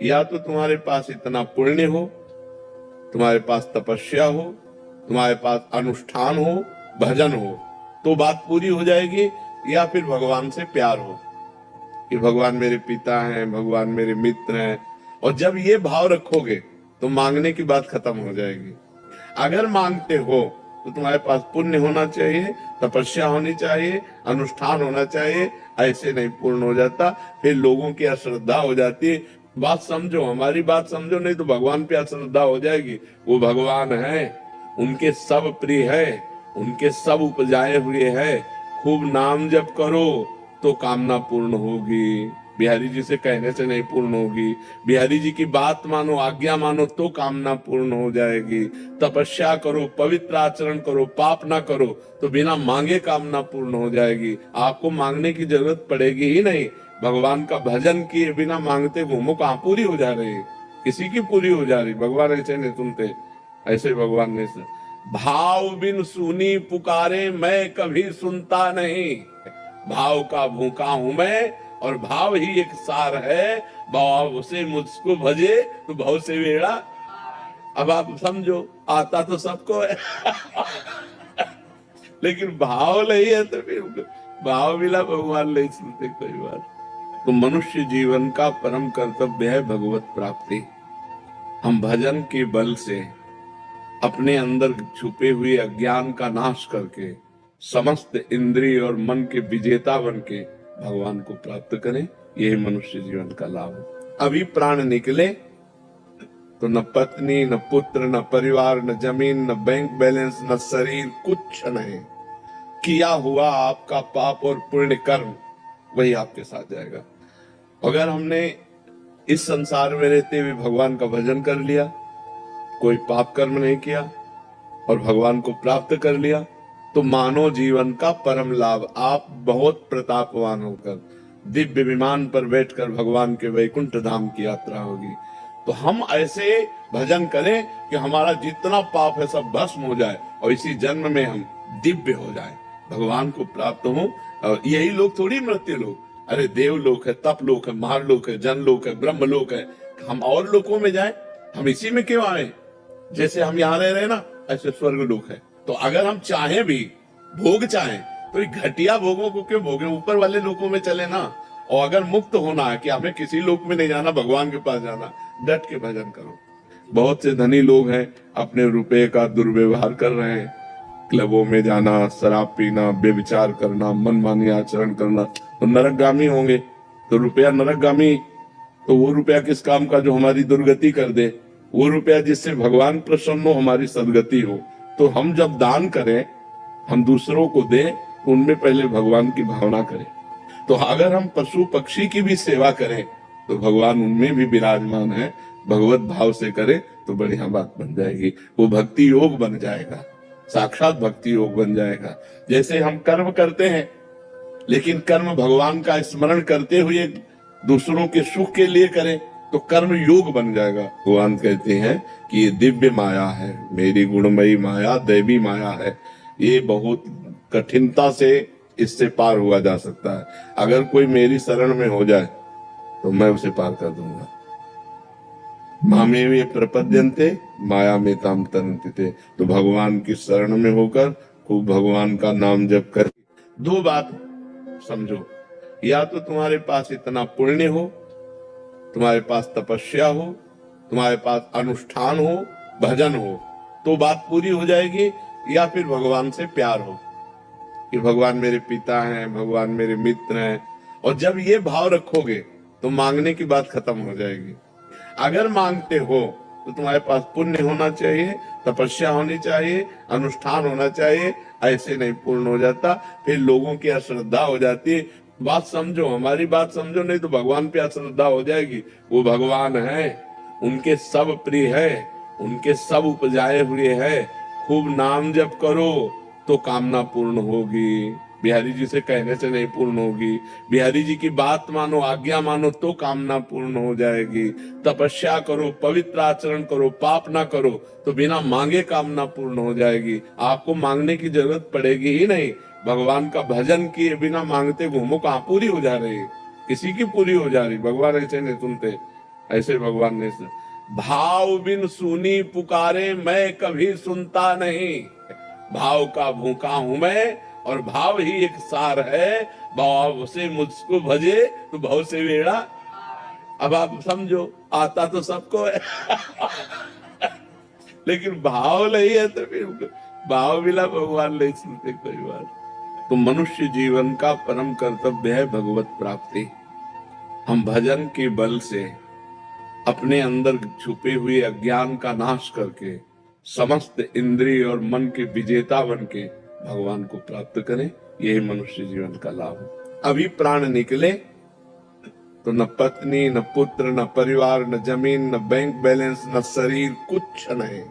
या तो तुम्हारे पास इतना पुण्य हो, तुम्हारे पास तपस्या हो, तुम्हारे पास अनुष्ठान हो, भजन हो, तो बात पूरी हो जाएगी। या फिर भगवान से प्यार हो कि भगवान मेरे पिता हैं, भगवान मेरे मित्र हैं। और जब ये भाव रखोगे तो मांगने की बात खत्म हो जाएगी। अगर मांगते हो तो तुम्हारे पास पुण्य होना चाहिए, तपस्या होनी चाहिए, अनुष्ठान होना चाहिए। ऐसे नहीं पूर्ण हो जाता, फिर लोगों की अश्रद्धा हो जाती है। बात समझो, हमारी बात समझो, नहीं तो भगवान पे अश्रद्धा हो जाएगी। वो भगवान है, उनके सब प्रिय है, उनके सब उपजाए हुए है। खूब नाम जप करो तो कामना पूर्ण होगी। बिहारी जी से कहने से नहीं पूर्ण होगी। बिहारी जी की बात मानो, आज्ञा मानो तो कामना पूर्ण हो जाएगी। तपस्या करो, पवित्र आचरण करो, पाप ना करो तो बिना मांगे कामना पूर्ण हो जाएगी। आपको मांगने की जरूरत पड़ेगी ही नहीं। भगवान का भजन किए बिना मांगते घूमो, कहाँ पूरी हो जा रही है? किसी की पूरी हो जा रही? भगवान ऐसे नहीं सुनते, ऐसे भगवान ने भाव बिन सुनी पुकारे मैं कभी सुनता नहीं। भाव का भूखा हूं मैं और भाव ही एक सार है। भाव से मुझको भजे तो भाव से वेड़ा। अब आप समझो, आता तो सबको है लेकिन भाव नहीं है तो फिर भाव मिला भगवान नहीं सुनते कोई बात। तो मनुष्य जीवन का परम कर्तव्य है भगवत प्राप्ति। हम भजन के बल से अपने अंदर छुपे हुए अज्ञान का नाश करके समस्त इंद्रिय और मन के विजेता बन के भगवान को प्राप्त करें। यही मनुष्य जीवन का लाभ है। अभी प्राण निकले तो न पत्नी, न पुत्र, न परिवार, न जमीन, न बैंक बैलेंस, न शरीर, कुछ नहीं। किया हुआ आपका पाप और पुण्य कर्म वही आपके साथ जाएगा। अगर हमने इस संसार में रहते हुए भगवान का भजन कर लिया, कोई पाप कर्म नहीं किया और भगवान को प्राप्त कर लिया, तो मानव जीवन का परम लाभ। आप बहुत प्रतापवान होकर दिव्य विमान पर बैठकर भगवान के वैकुंठ धाम की यात्रा होगी। तो हम ऐसे भजन करें कि हमारा जितना पाप है सब भस्म हो जाए और इसी जन्म में हम दिव्य हो जाए, भगवान को प्राप्त हो। और यही लोग थोड़ी मृत्यु लोग, अरे देव लोक है, तप लोक है, महार लोक है, जन लोक है, ब्रह्म लोक है। हम और लोकों में जाए, हम इसी में क्यों आए? जैसे हम यहाँ रह रहे हैं ना, ऐसे स्वर्ग लोक है। तो अगर हम चाहें भी, भोग चाहें, तो घटिया भोगों को क्यों भोगे? ऊपर वाले लोकों में चले ना। और अगर मुक्त होना है कि हमें किसी लोक में नहीं जाना, भगवान के पास जाना, डट के भजन करो। बहुत से धनी लोग हैं अपने रुपए का दुर्व्यवहार कर रहे हैं। क्लबों में जाना, शराब पीना, बेविचार करना, मनमानी आचरण करना, तो नरकगामी होंगे। तो रुपया नरकगामी, तो वो रुपया किस काम का जो हमारी दुर्गति कर दे? वो रुपया जिससे भगवान प्रसन्न हो, हमारी सदगति हो। तो हम जब दान करें, हम दूसरों को दें, तो उनमें पहले भगवान की भावना करें। तो अगर हम पशु पक्षी की भी सेवा करें तो भगवान उनमें भी विराजमान है। भगवत भाव से करें तो बढ़िया बात बन जाएगी। वो भक्ति योग बन जाएगा, साक्षात भक्ति योग बन जाएगा। जैसे हम कर्म करते हैं, लेकिन कर्म भगवान का स्मरण करते हुए दूसरों के सुख के लिए करें तो कर्म योग बन जाएगा। भगवान कहते हैं कि ये दिव्य माया है, मेरी गुणमयी माया, दैवी माया है। ये बहुत कठिनता से इससे पार हुआ जा सकता है। अगर कोई मेरी शरण में हो जाए तो मैं उसे पार कर दूंगा। मामे प्रपद्यन्ते माया में ताम तरन्ते। तो भगवान की शरण में होकर खूब भगवान का नाम जप कर। दो बात समझो, या तो तुम्हारे पास इतना पुण्य हो, तुम्हारे पास तपस्या हो, तुम्हारे पास अनुष्ठान हो, भजन हो, तो बात पूरी हो जाएगी। या फिर भगवान से प्यार हो कि भगवान मेरे पिता हैं, भगवान मेरे मित्र हैं। और जब ये भाव रखोगे तो मांगने की बात खत्म हो जाएगी। अगर मांगते हो तो तुम्हारे पास पुण्य होना चाहिए, तपस्या होनी चाहिए, अनुष्ठान होना चाहिए। ऐसे नहीं पूर्ण हो जाता, फिर लोगों की अश्रद्धा हो जाती है। बात समझो, हमारी बात समझो, नहीं तो भगवान पे अश्रद्धा हो जाएगी। वो भगवान है, उनके सब प्रिय है, उनके सब उपजाए हुए है। खूब नाम जप करो तो कामना पूर्ण होगी। बिहारी जी से कहने से नहीं पूर्ण होगी। बिहारी जी की बात मानो, आज्ञा मानो तो कामना पूर्ण हो जाएगी। तपस्या करो, पवित्र आचरण करो, पाप ना करो तो बिना मांगे कामना पूर्ण हो जाएगी। आपको मांगने की जरूरत पड़ेगी ही नहीं। भगवान का भजन किए बिना मांगते घूमो, कहाँ पूरी हो जा रही? किसी की पूरी हो जा रही? भगवान ऐसे नहीं सुनते, ऐसे भगवान ने भाव बिन सुनी पुकारे मैं कभी सुनता नहीं। भाव का भूखा हूं मैं और भाव ही एक सार है। भाव से मुझको भजे तो भाव से बेड़ा। अब आप समझो, आता तो सबको है लेकिन भाव नहीं है तो फिर भाव बिना भगवान नहीं सुनते कोई बात। तो मनुष्य जीवन का परम कर्तव्य है भगवत प्राप्ति। हम भजन के बल से अपने अंदर छुपे हुए अज्ञान का नाश करके समस्त इंद्रिय और मन के विजेता बन के भगवान को प्राप्त करें। यही मनुष्य जीवन का लाभ है। अभी प्राण निकले तो न पत्नी, न पुत्र, न परिवार, न जमीन, न बैंक बैलेंस, न शरीर, कुछ नहीं।